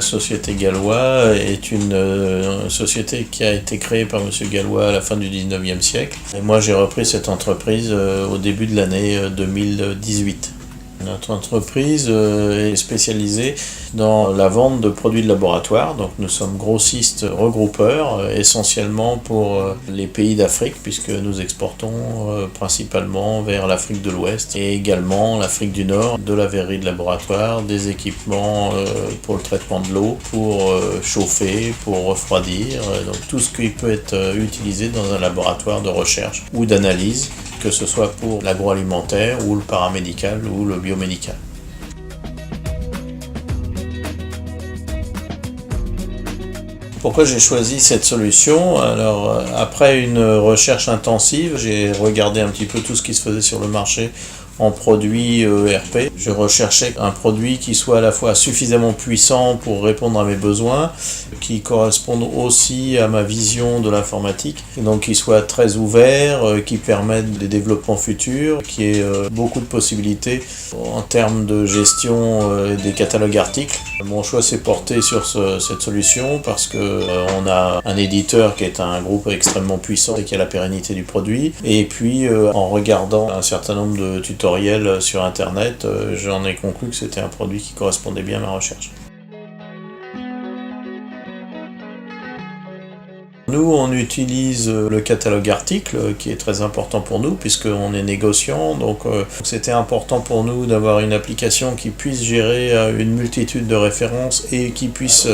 société Gallois est une société qui a été créée par M. Gallois à la fin du 19e siècle. Et moi, j'ai repris cette entreprise au début de l'année 2018. Notre entreprise est spécialisée dans la vente de produits de laboratoire. Donc nous sommes grossistes regroupeurs, essentiellement pour les pays d'Afrique, puisque nous exportons principalement vers l'Afrique de l'Ouest et également l'Afrique du Nord, de la verrerie de laboratoire, des équipements pour le traitement de l'eau, pour chauffer, pour refroidir, donc tout ce qui peut être utilisé dans un laboratoire de recherche ou d'analyse, que ce soit pour l'agroalimentaire ou le paramédical ou le biomédical. Pourquoi j'ai choisi cette solution? Alors, après une recherche intensive, j'ai regardé un petit peu tout ce qui se faisait sur le marché en produits ERP. Je recherchais un produit qui soit à la fois suffisamment puissant pour répondre à mes besoins, qui corresponde aussi à ma vision de l'informatique, et donc qui soit très ouvert, qui permette des développements futurs, qui ait beaucoup de possibilités en termes de gestion des catalogues articles. Mon choix s'est porté sur cette solution parce que on a un éditeur qui est un groupe extrêmement puissant et qui a la pérennité du produit, et puis en regardant un certain nombre de tutoriels sur internet, j'en ai conclu que c'était un produit qui correspondait bien à ma recherche. Nous, on utilise le catalogue article qui est très important pour nous puisqu'on est négociant, donc c'était important pour nous d'avoir une application qui puisse gérer une multitude de références et qui puisse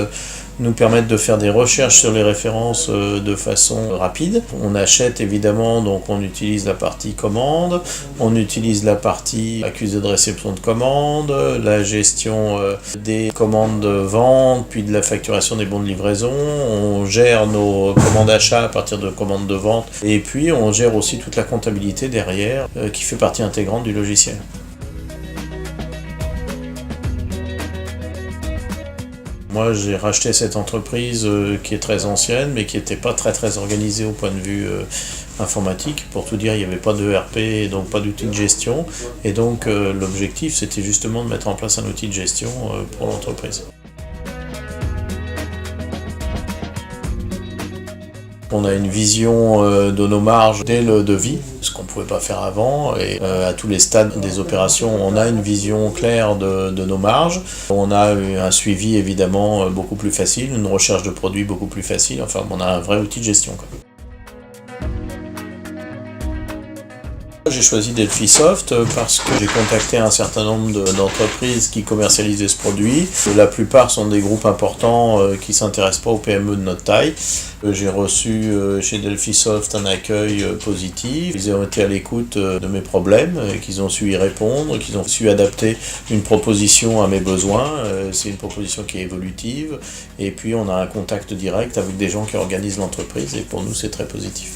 nous permettre de faire des recherches sur les références de façon rapide. On achète évidemment, donc on utilise la partie commande, on utilise la partie accusé de réception de commande, la gestion des commandes de vente, puis de la facturation des bons de livraison, on gère nos commandes d'achat à partir de commandes de vente, et puis on gère aussi toute la comptabilité derrière qui fait partie intégrante du logiciel. Moi, j'ai racheté cette entreprise qui est très ancienne, mais qui n'était pas très organisée au point de vue informatique. Pour tout dire, il n'y avait pas de ERP, et donc pas d'outil de gestion. Et donc, l'objectif, c'était justement de mettre en place un outil de gestion pour l'entreprise. On a une vision de nos marges dès le devis, ce qu'on ne pouvait pas faire avant, et à tous les stades des opérations, on a une vision claire de nos marges. On a un suivi évidemment beaucoup plus facile, une recherche de produits beaucoup plus facile, enfin on a un vrai outil de gestion, quoi. J'ai choisi Delphisoft parce que j'ai contacté un certain nombre d'entreprises qui commercialisaient ce produit. La plupart sont des groupes importants qui ne s'intéressent pas aux PME de notre taille. J'ai reçu chez Delphisoft un accueil positif. Ils ont été à l'écoute de mes problèmes, qu'ils ont su y répondre, qu'ils ont su adapter une proposition à mes besoins. C'est une proposition qui est évolutive. Et puis on a un contact direct avec des gens qui organisent l'entreprise et pour nous c'est très positif.